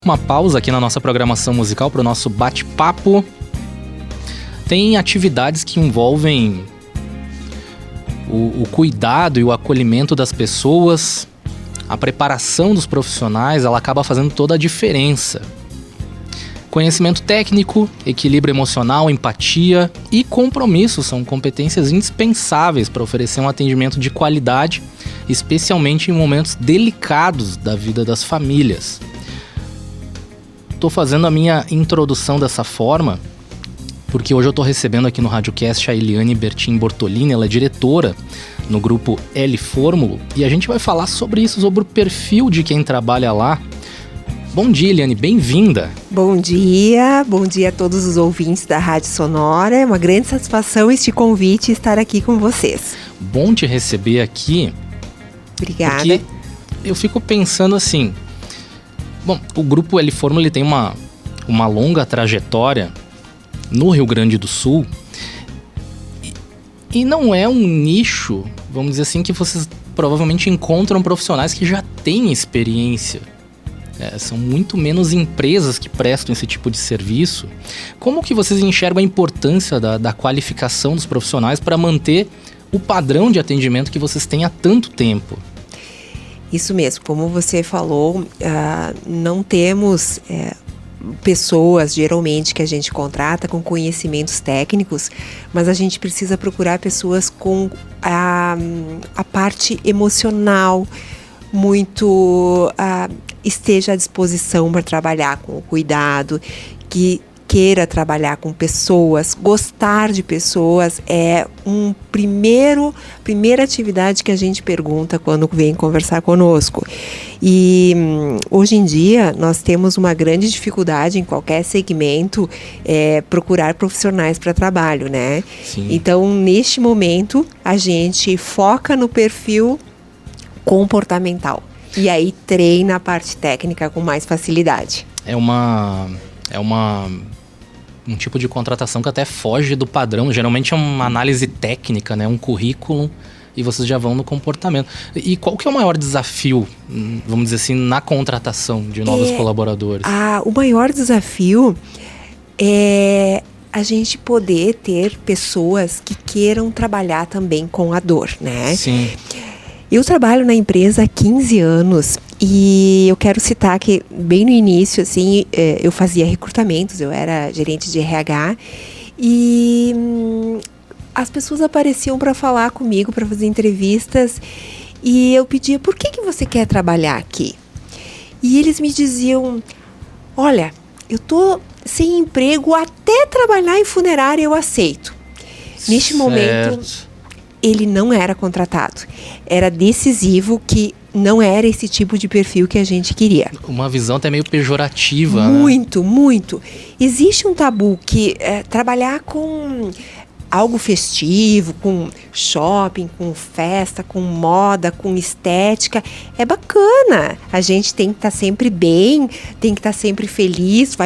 Uma pausa aqui na nossa programação musical para o nosso bate-papo. Tem atividades que envolvem o cuidado e o acolhimento das pessoas, a preparação dos profissionais, ela acaba fazendo toda a diferença. Conhecimento técnico, equilíbrio emocional, empatia e compromisso são competências indispensáveis para oferecer um atendimento de qualidade, especialmente em momentos delicados da vida das famílias. Estou fazendo a minha introdução dessa forma porque hoje eu estou recebendo aqui no RádioCast a Eliane Bertin Bortolini. Ela é diretora no grupo L Fórmulo e a gente vai falar sobre isso, sobre o perfil de quem trabalha lá. Bom dia, Eliane, bem-vinda. Bom dia a todos os ouvintes da Rádio Sonora. É uma grande satisfação este convite e estar aqui com vocês. Bom te receber aqui. Obrigada. Porque eu fico pensando assim, bom, o grupo L Fórmulo ele tem uma longa trajetória no Rio Grande do Sul e não é um nicho, vamos dizer assim, que vocês provavelmente encontram profissionais que já têm experiência. São muito menos empresas que prestam esse tipo de serviço. Como que vocês enxergam a importância da qualificação dos profissionais para manter o padrão de atendimento que vocês têm há tanto tempo? Isso mesmo, como você falou, não temos pessoas, geralmente, que a gente contrata com conhecimentos técnicos, mas a gente precisa procurar pessoas com a parte emocional muito esteja à disposição para trabalhar com o cuidado, que queira trabalhar com pessoas, gostar de pessoas é primeira atividade que a gente pergunta quando vem conversar conosco. E hoje em dia nós temos uma grande dificuldade em qualquer segmento procurar profissionais para trabalho, né? Sim. Então, neste momento, a gente foca no perfil comportamental. E aí treina a parte técnica com mais facilidade. É um tipo de contratação que até foge do padrão. Geralmente é uma análise técnica, né? Um currículo, e vocês já vão no comportamento. E qual que é o maior desafio, vamos dizer assim, na contratação de novos colaboradores? O maior desafio é a gente poder ter pessoas que queiram trabalhar também com a dor, né? Sim. Eu trabalho na empresa há 15 anos e eu quero citar que bem no início, assim, eu fazia recrutamentos, eu era gerente de RH e as pessoas apareciam para falar comigo, para fazer entrevistas, e eu pedia, por que você quer trabalhar aqui? E eles me diziam, olha, eu tô sem emprego, até trabalhar em funerária eu aceito. Neste momento, ele não era contratado. Era decisivo que não era esse tipo de perfil que a gente queria. Uma visão até meio pejorativa, muito, né? Muito. Existe um tabu que trabalhar com algo festivo, com shopping, com festa, com moda, com estética, é bacana. A gente tem que estar sempre bem, tem que estar sempre feliz,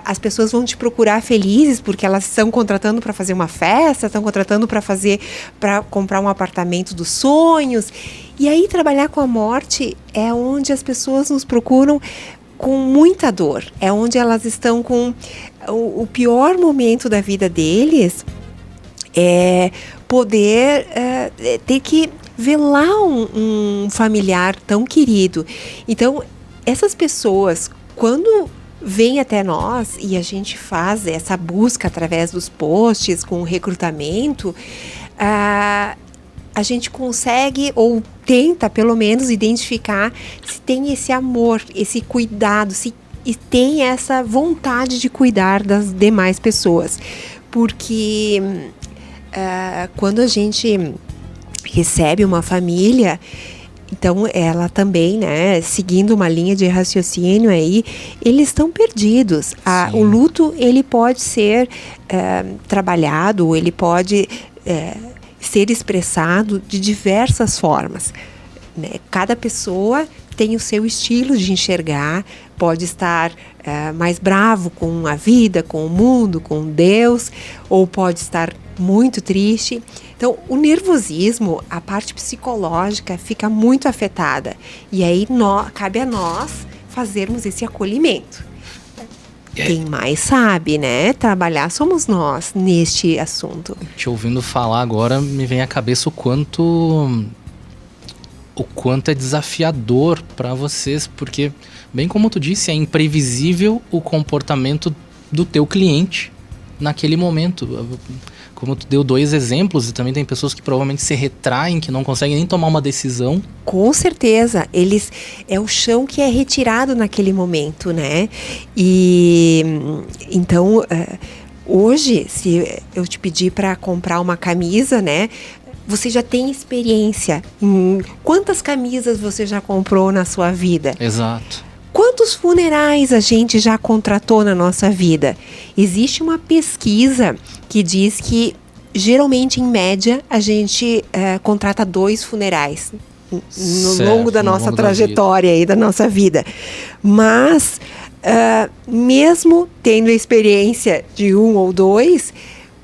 as pessoas vão te procurar felizes porque elas estão contratando para fazer uma festa, estão contratando para comprar um apartamento dos sonhos. E aí trabalhar com a morte é onde as pessoas nos procuram com muita dor, é onde elas estão com o pior momento da vida deles. Poder ter que velar um familiar tão querido. Então, essas pessoas, quando vêm até nós e a gente faz essa busca através dos posts com o recrutamento, a gente consegue ou tenta, pelo menos, identificar se tem esse amor, esse cuidado, se tem essa vontade de cuidar das demais pessoas. Porque quando a gente recebe uma família, então ela também, né, seguindo uma linha de raciocínio aí, eles estão perdidos. O luto, ele pode ser trabalhado, ele pode ser expressado de diversas formas, né? Cada pessoa tem o seu estilo de enxergar, pode estar mais bravo com a vida, com o mundo, com Deus, ou pode estar muito triste. Então, o nervosismo, a parte psicológica, fica muito afetada. E aí, cabe a nós fazermos esse acolhimento. Quem mais sabe, né? Trabalhar somos nós neste assunto. Te ouvindo falar agora, me vem à cabeça o quanto é desafiador para vocês, porque, bem como tu disse, é imprevisível o comportamento do teu cliente naquele momento. Como tu deu 2 exemplos, e também tem pessoas que provavelmente se retraem, que não conseguem nem tomar uma decisão. Com certeza, é o chão que é retirado naquele momento, né? E então, hoje, se eu te pedir para comprar uma camisa, né? Você já tem experiência em quantas camisas você já comprou na sua vida? Exato. Quantos funerais a gente já contratou na nossa vida? Existe uma pesquisa que diz que, geralmente, em média, a gente contrata 2 funerais no longo da nossa trajetória aí, da nossa vida. Mas, mesmo tendo a experiência de 1 ou 2,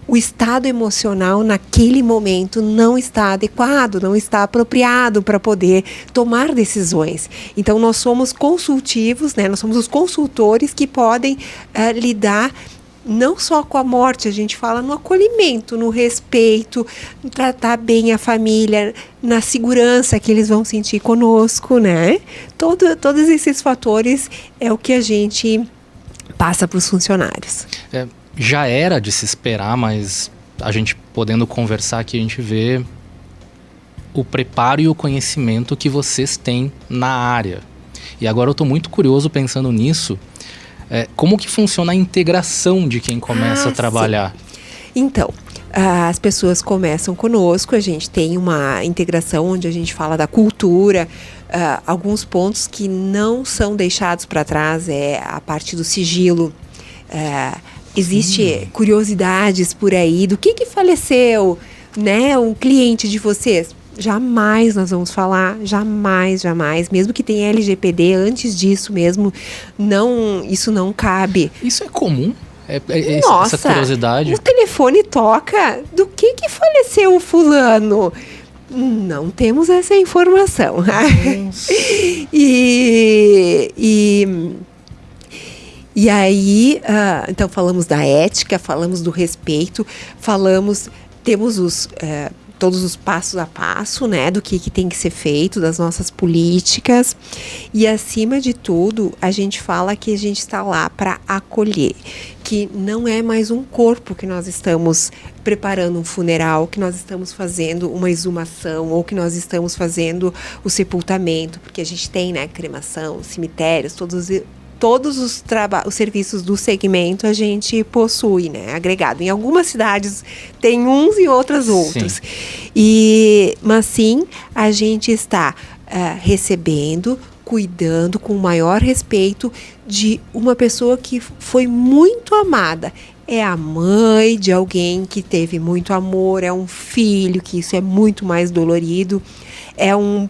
o estado emocional naquele momento não está adequado, não está apropriado para poder tomar decisões. Então, nós somos consultivos, né? Nós somos os consultores que podem lidar não só com a morte, a gente fala no acolhimento, no respeito, tratar bem a família, na segurança que eles vão sentir conosco, né? Todos esses fatores é o que a gente passa para os funcionários. Já era de se esperar, mas a gente podendo conversar aqui, a gente vê o preparo e o conhecimento que vocês têm na área. E agora eu estou muito curioso pensando nisso, como que funciona a integração de quem começa a trabalhar? Sim. Então, as pessoas começam conosco, a gente tem uma integração onde a gente fala da cultura, alguns pontos que não são deixados para trás, é a parte do sigilo. Existe curiosidades por aí do que faleceu, né? Um cliente de vocês. Jamais nós vamos falar, jamais, mesmo que tenha LGPD, antes disso mesmo, isso não cabe. Isso é comum? Nossa, essa curiosidade? O telefone toca, do que faleceu o fulano? Não temos essa informação. E aí, então falamos da ética, falamos do respeito, temos todos os passos a passo, né, do que tem que ser feito, das nossas políticas. E acima de tudo, a gente fala que a gente está lá para acolher, que não é mais um corpo que nós estamos preparando um funeral, que nós estamos fazendo uma exumação, ou que nós estamos fazendo o sepultamento, porque a gente tem, né, cremação, cemitérios, todos os serviços do segmento a gente possui, né, agregado. Em algumas cidades tem uns e outras outros. Mas sim, a gente está recebendo, cuidando com o maior respeito de uma pessoa que foi muito amada. É a mãe de alguém que teve muito amor, é um filho, que isso é muito mais dolorido, é um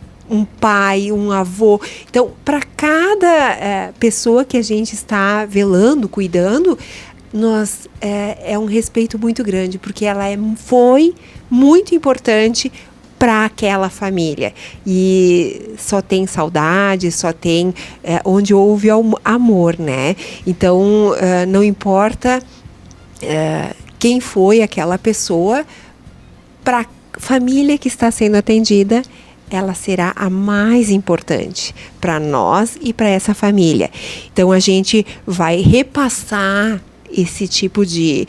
pai, um avô. Então, para cada pessoa que a gente está velando, cuidando, é um respeito muito grande, porque ela foi muito importante para aquela família. E só tem saudade, só tem onde houve amor, né? Então, não importa quem foi aquela pessoa, para a família que está sendo atendida, ela será a mais importante para nós e para essa família. Então, a gente vai repassar esse tipo de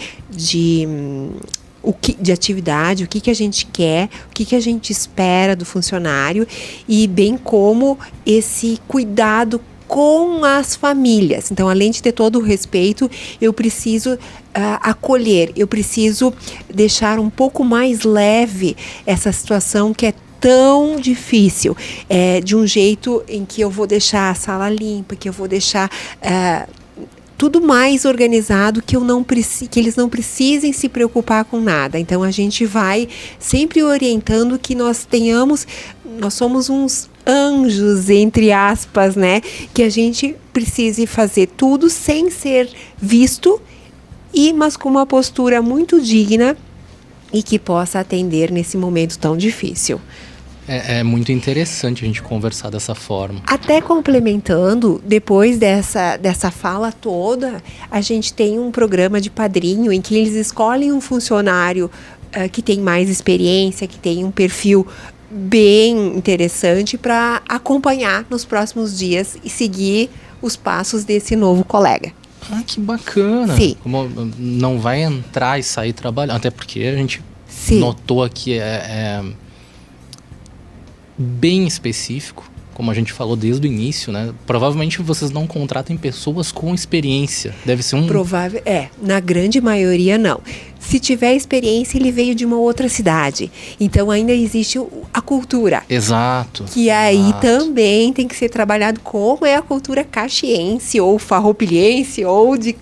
atividade, o que a gente quer, o que a gente espera do funcionário, e bem como esse cuidado com as famílias. Então, além de ter todo o respeito, eu preciso acolher, eu preciso deixar um pouco mais leve essa situação que é tão difícil, de um jeito em que eu vou deixar a sala limpa, que eu vou deixar tudo mais organizado, que eles não precisem se preocupar com nada. Então, a gente vai sempre orientando que nós somos uns anjos, entre aspas, né? Que a gente precise fazer tudo sem ser visto, mas com uma postura muito digna e que possa atender nesse momento tão difícil. É muito interessante a gente conversar dessa forma. Até complementando, depois dessa fala toda, a gente tem um programa de padrinho em que eles escolhem um funcionário que tem mais experiência, que tem um perfil bem interessante para acompanhar nos próximos dias e seguir os passos desse novo colega. Ah, que bacana! Sim. Como não vai entrar e sair trabalhando, até porque a gente Sim. notou aqui é bem específico, como a gente falou desde o início, né? Provavelmente vocês não contratam pessoas com experiência. Deve ser Provável, na grande maioria não. Se tiver experiência, ele veio de uma outra cidade. Então ainda existe a cultura. Exato. Que aí também tem que ser trabalhado como é a cultura caxiense ou farroupilhense ou de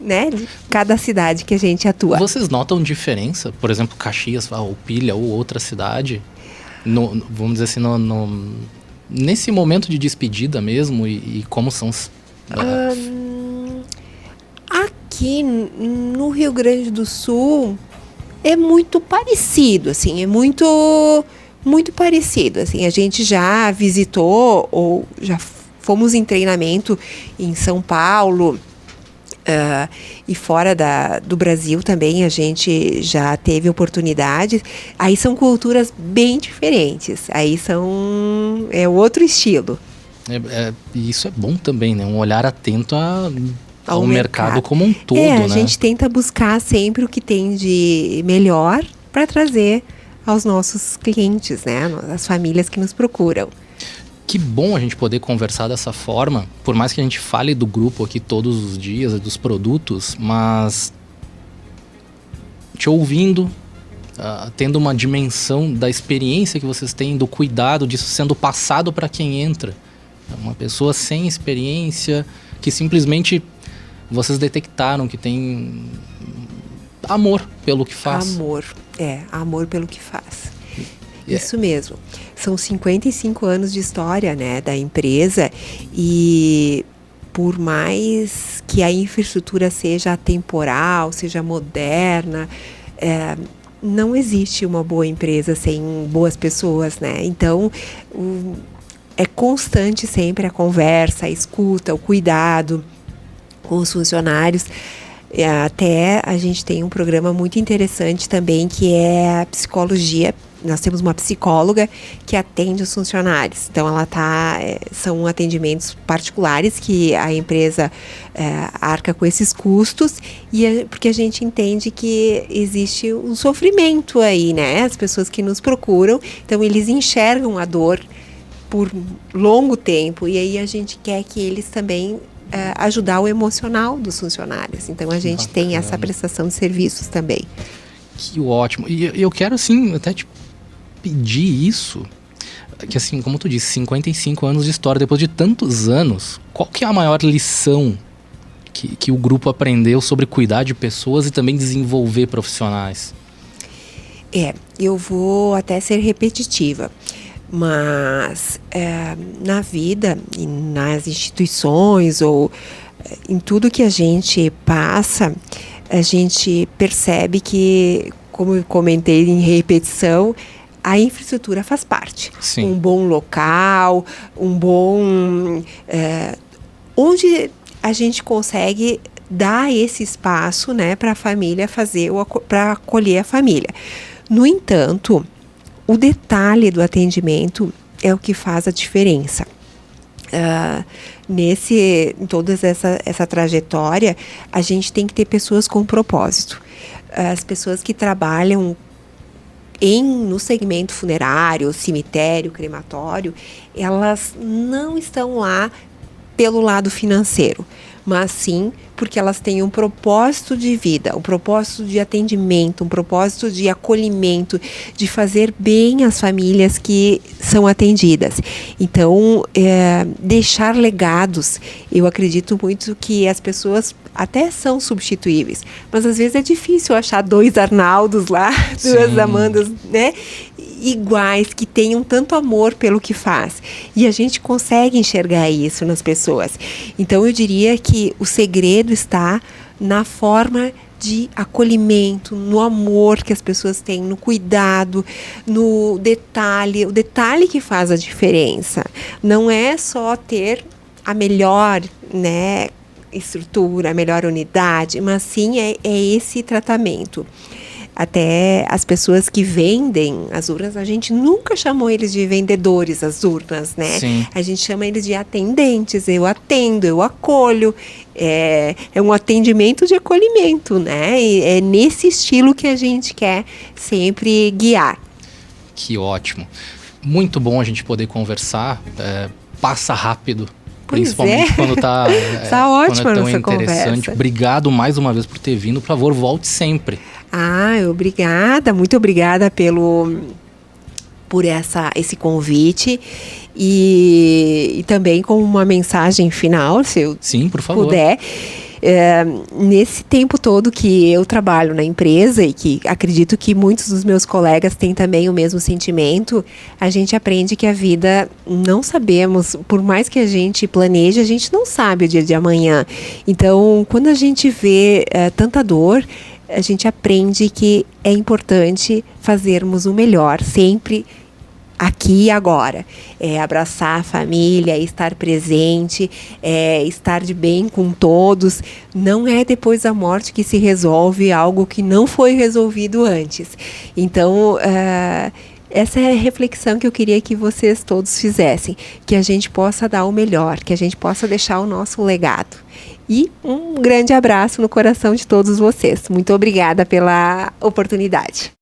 cada cidade que a gente atua. Vocês notam diferença? Por exemplo, Caxias, Farroupilha ou outra cidade? Vamos dizer assim, nesse momento de despedida mesmo e como são os... Aqui no Rio Grande do Sul é muito parecido, assim, é muito parecido, assim. A gente já visitou ou já fomos em treinamento em São Paulo e fora do Brasil também a gente já teve oportunidades. Aí são culturas bem diferentes, aí é outro estilo. E isso é bom também, né? Um olhar atento ao mercado como um todo, a né? gente tenta buscar sempre o que tem de melhor para trazer aos nossos clientes, né? As famílias que nos procuram. Que bom a gente poder conversar dessa forma, por mais que a gente fale do grupo aqui todos os dias, dos produtos, mas te ouvindo, tendo uma dimensão da experiência que vocês têm, do cuidado disso sendo passado para quem entra. Uma pessoa sem experiência, que simplesmente vocês detectaram que tem amor pelo que faz. Amor pelo que faz. Isso mesmo. São 55 anos de história, né, da empresa, e por mais que a infraestrutura seja atemporal, seja moderna, não existe uma boa empresa sem boas pessoas, né? Então, é constante sempre a conversa, a escuta, o cuidado com os funcionários. Até a gente tem um programa muito interessante também, que é a psicologia. Nós temos uma psicóloga que atende os funcionários. Então, são atendimentos particulares que a empresa arca com esses custos, porque a gente entende que existe um sofrimento aí, né? As pessoas que nos procuram, então eles enxergam a dor por longo tempo, e aí a gente quer que eles também ajudar o emocional dos funcionários. Então, a gente tem essa prestação de serviços também. Que ótimo. E eu quero, assim, até te pedir isso, que assim, como tu disse, 55 anos de história, depois de tantos anos, qual que é a maior lição que o grupo aprendeu sobre cuidar de pessoas e também desenvolver profissionais? Eu vou até ser repetitiva, mas na vida e nas instituições ou em tudo que a gente passa, a gente percebe que, como eu comentei em repetição, a infraestrutura faz parte. Sim. Um bom local, onde a gente consegue dar esse espaço, né, para a família para acolher a família. No entanto, o detalhe do atendimento é o que faz a diferença. Em toda essa trajetória, a gente tem que ter pessoas com propósito. As pessoas que trabalham no segmento funerário, cemitério, crematório, elas não estão lá pelo lado financeiro, mas sim porque elas têm um propósito de vida, um propósito de atendimento, um propósito de acolhimento, de fazer bem às famílias que são atendidas. Então, deixar legados, eu acredito muito que as pessoas até são substituíveis, mas às vezes é difícil achar 2 Arnaldos lá, 2 Amandas, né, iguais, que tenham tanto amor pelo que faz. E a gente consegue enxergar isso nas pessoas. Então, eu diria que o segredo está na forma de acolhimento, no amor que as pessoas têm, no cuidado, no detalhe, o detalhe que faz a diferença. Não é só ter a melhor, né, estrutura, a melhor unidade, mas sim é esse tratamento. Até as pessoas que vendem as urnas, a gente nunca chamou eles de vendedores, as urnas, né? Sim. A gente chama eles de atendentes. Eu atendo, eu acolho. É um atendimento de acolhimento, né? E é nesse estilo que a gente quer sempre guiar. Que ótimo. Muito bom a gente poder conversar. Passa rápido. Principalmente quando tá ótima quando é tão nossa interessante. conversa. Obrigado mais uma vez por ter vindo. Por favor, volte sempre. Obrigada, muito obrigada por esse convite e também com uma mensagem final, se eu Sim, por favor. puder. Nesse tempo todo que eu trabalho na empresa e que acredito que muitos dos meus colegas têm também o mesmo sentimento, a gente aprende que a vida não sabemos, por mais que a gente planeje, a gente não sabe o dia de amanhã. Então, quando a gente vê tanta dor, a gente aprende que é importante fazermos o melhor, sempre aqui e agora. Abraçar a família, estar presente, estar de bem com todos. Não é depois da morte que se resolve algo que não foi resolvido antes. Então, essa é a reflexão que eu queria que vocês todos fizessem, que a gente possa dar o melhor, que a gente possa deixar o nosso legado. E um grande abraço no coração de todos vocês. Muito obrigada pela oportunidade.